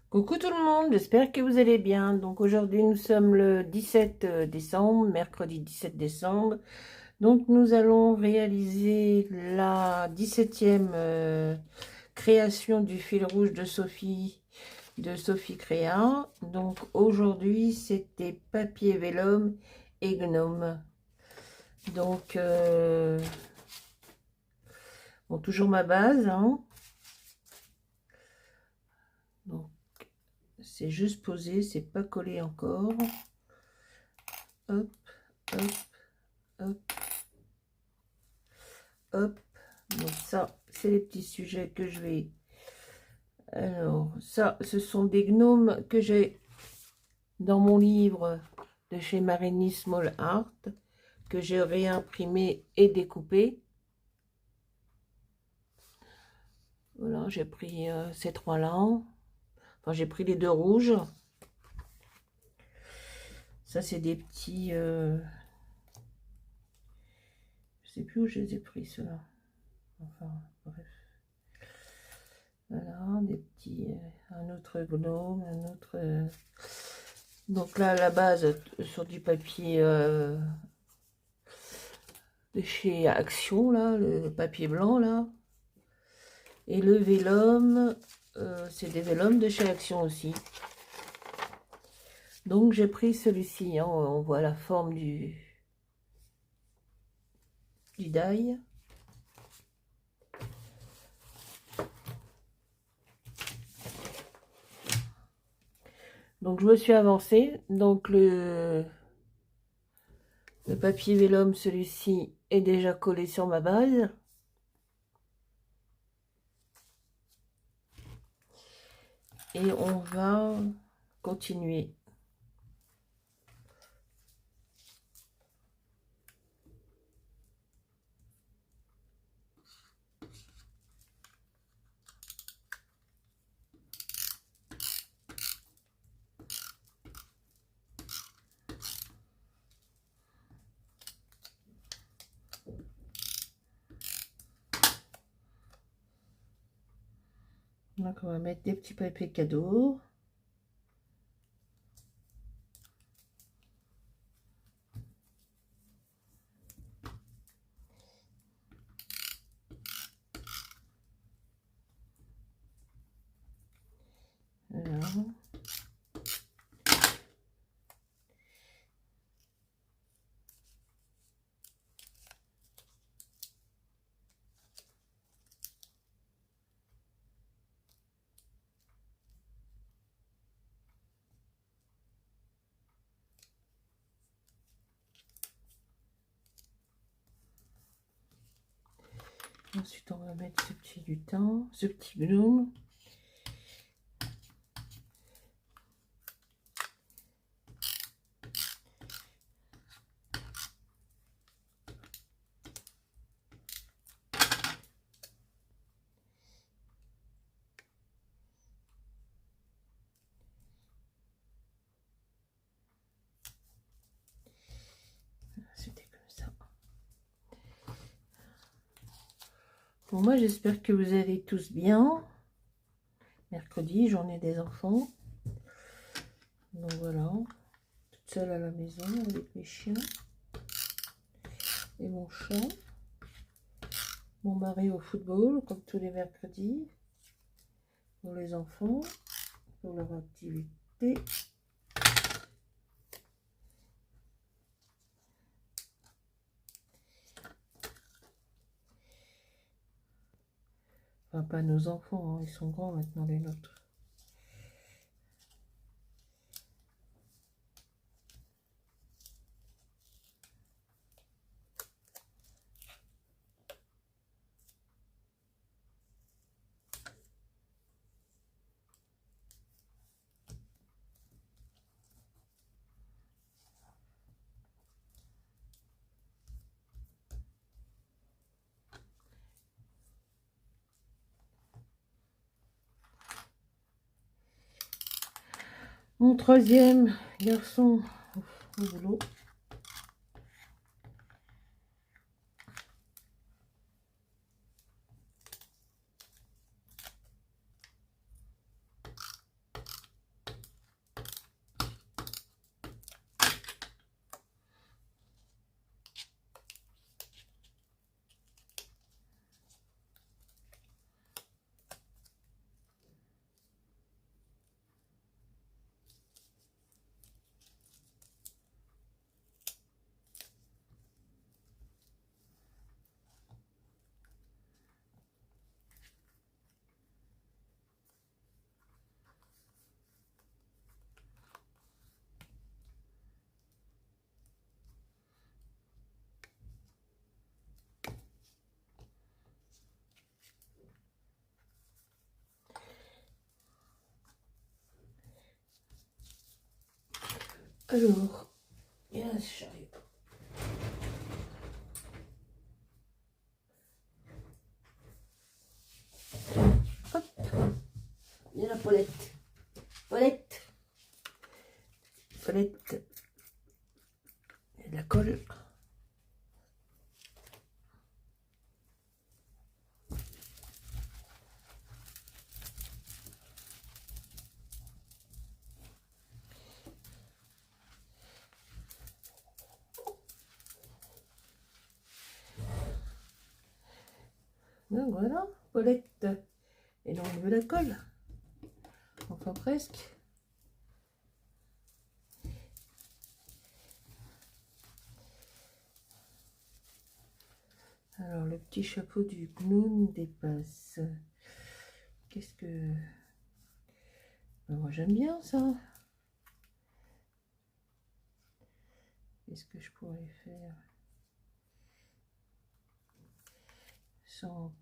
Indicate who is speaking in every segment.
Speaker 1: Coucou tout le monde, j'espère que vous allez bien. Donc aujourd'hui nous sommes le 17 décembre, mercredi 17 décembre. Donc nous allons réaliser la 17e création du fil rouge de Sophie Créa. Donc aujourd'hui c'était papier vélum et gnome. Donc bon, toujours ma base, hein. Donc c'est juste posé, c'est pas collé encore. Hop, hop, hop. Hop, donc ça, c'est les petits sujets que je vais... Alors, ça, ce sont des gnomes que j'ai dans mon livre de chez Marini Small Art, que j'ai réimprimé et découpé. Voilà, j'ai pris ces trois-là. Enfin, j'ai pris les deux rouges. Ça, c'est des petits... je sais plus où je les ai pris, ceux-là. Enfin, bref. Voilà, des petits... un autre gnome, un autre... Donc là, à la base, sur du papier de chez Action, là, le papier blanc, là. Et le vélum, c'est des vélums de chez Action aussi. Donc j'ai pris celui-ci, hein, on voit la forme du die. Donc je me suis avancée. Donc le papier vélum, celui-ci, est déjà collé sur ma base. Et on va continuer. Donc on va mettre des petits papiers cadeaux. Voilà. Ensuite, on va mettre ce petit lutin, ce petit gnome. C'était comme ça. Bon, moi, j'espère que vous allez tous bien. Mercredi, journée des enfants. Donc voilà, toute seule à la maison avec mes chiens et mon chat. Mon mari au football, comme tous les mercredis, pour les enfants, pour leur activité. Enfin, pas nos enfants, hein, ils sont grands maintenant, les nôtres. Mon troisième garçon au boulot. Alors, il y a ce chariot. Hop, il y a la Paulette. Paulette. Paulette. Il y a de la colle. Donc voilà, Paulette. Et là, on veut la colle. Enfin, presque. Alors, le petit chapeau du clown dépasse. Qu'est-ce que... Ben, moi, j'aime bien ça. Qu'est-ce que je pourrais faire sans...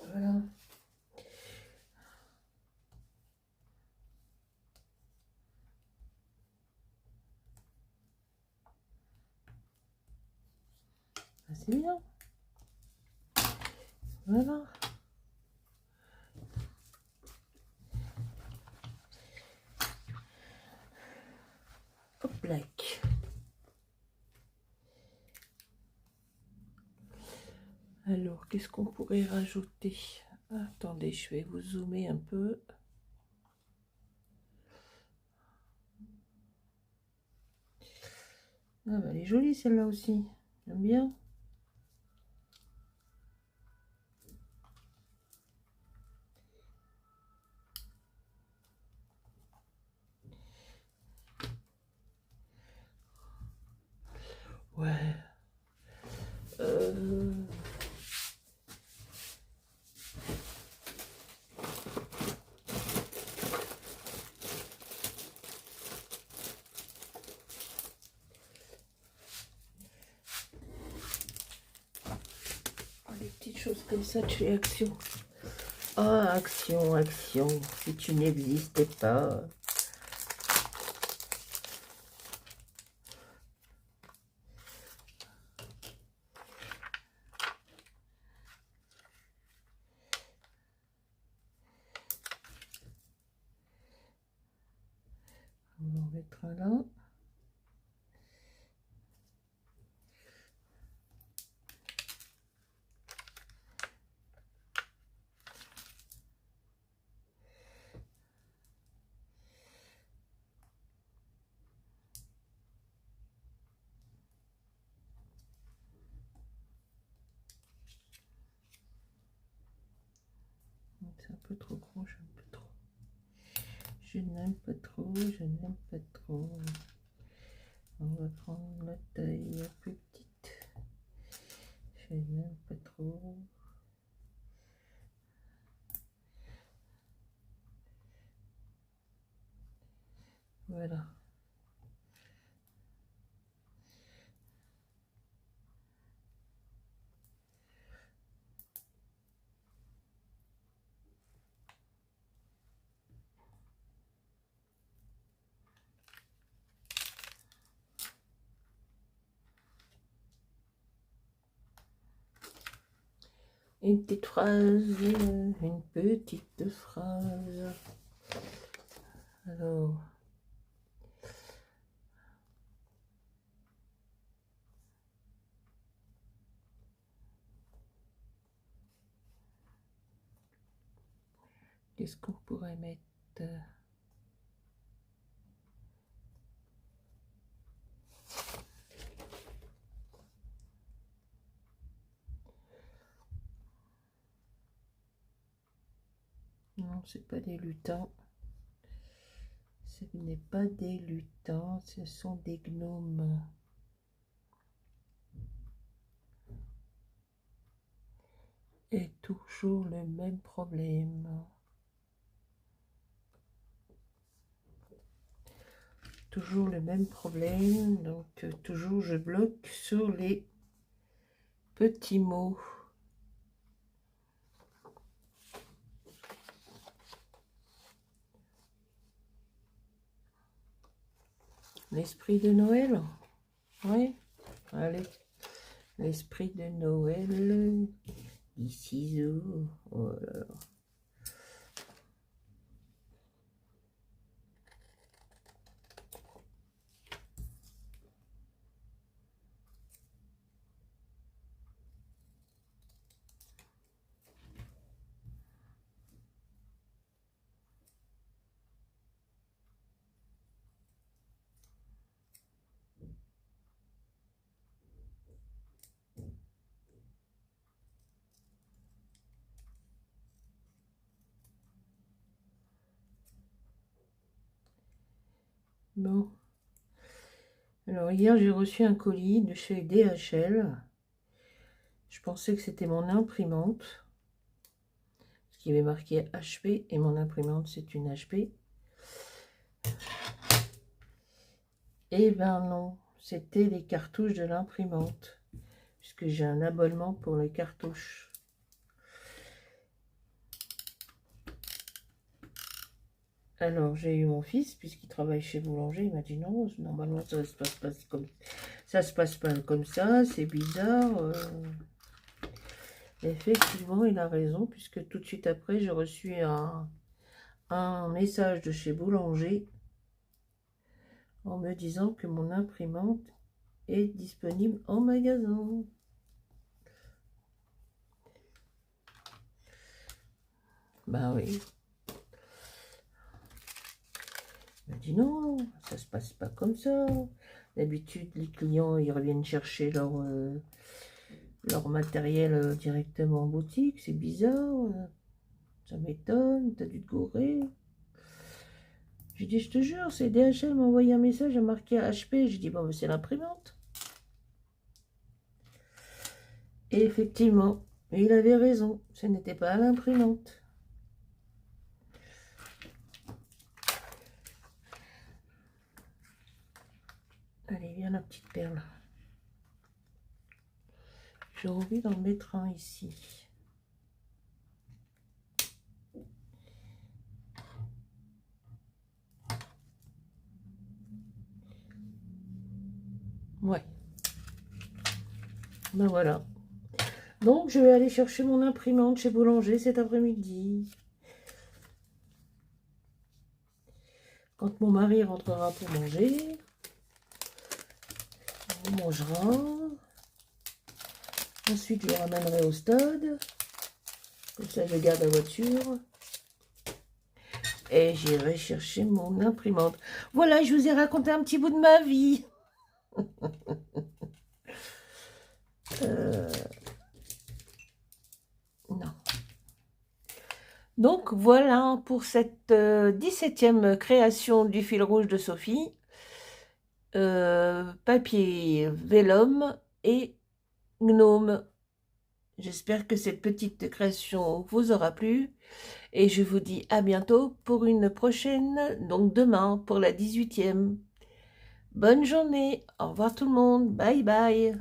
Speaker 1: Voilà. Ben, c'est bien. Voilà. Hop, black. Alors, qu'est-ce qu'on pourrait rajouter? Attendez, je vais vous zoomer un peu. Ah bah, elle est jolie celle-là aussi. J'aime bien. Ouais. Les petites choses comme ça, tu fais action. Ah, action, action. Si tu n'existais pas. On va en mettre un là. C'est un peu trop gros, j'aime pas trop. Je n'aime pas trop, je n'aime pas trop. On va prendre la taille la plus petite. Je n'aime pas trop. Voilà. Une petite phrase, une petite phrase. Alors, qu'est-ce qu'on pourrait mettre? Non, c'est pas des lutins. Ce n'est pas des lutins, ce sont des gnomes. Et toujours le même problème. Toujours le même problème, donc toujours je bloque sur les petits mots. L'esprit de Noël, oui, allez, l'esprit de Noël, des ciseaux, oh là là. Bon, alors hier j'ai reçu un colis de chez DHL. Je pensais que c'était mon imprimante, parce qu'il y avait marqué HP, et mon imprimante c'est une HP. Eh ben non, c'était les cartouches de l'imprimante, puisque j'ai un abonnement pour les cartouches. Alors j'ai eu mon fils, puisqu'il travaille chez Boulanger, il m'a dit non, normalement ça se passe pas comme ça, c'est bizarre. Effectivement, il a raison, puisque tout de suite après, j'ai reçu un message de chez Boulanger en me disant que mon imprimante est disponible en magasin. Ben oui. Il m'a dit non, ça se passe pas comme ça. D'habitude, les clients, ils reviennent chercher leur matériel directement en boutique. C'est bizarre. Ça m'étonne, t'as dû te gourer. J'ai dit, je te jure, c'est DHL m'a envoyé un message, a marqué HP. J'ai dit, bon, c'est l'imprimante. Et effectivement, il avait raison, ce n'était pas l'imprimante. Allez, viens la petite perle. J'ai envie d'en mettre un ici. Ouais. Ben voilà. Donc, je vais aller chercher mon imprimante chez Boulanger cet après-midi. Quand mon mari rentrera pour manger, on mangera. Ensuite, je le ramènerai au stade. Comme ça, je garde la voiture. Et j'irai chercher mon imprimante. Voilà, je vous ai raconté un petit bout de ma vie. Non. Donc, voilà pour cette 17e création du fil rouge de Sophie. Papier vélum et gnome. J'espère que cette petite création vous aura plu. Et je vous dis à bientôt pour une prochaine, donc demain pour la 18e. Bonne journée, au revoir tout le monde, bye bye.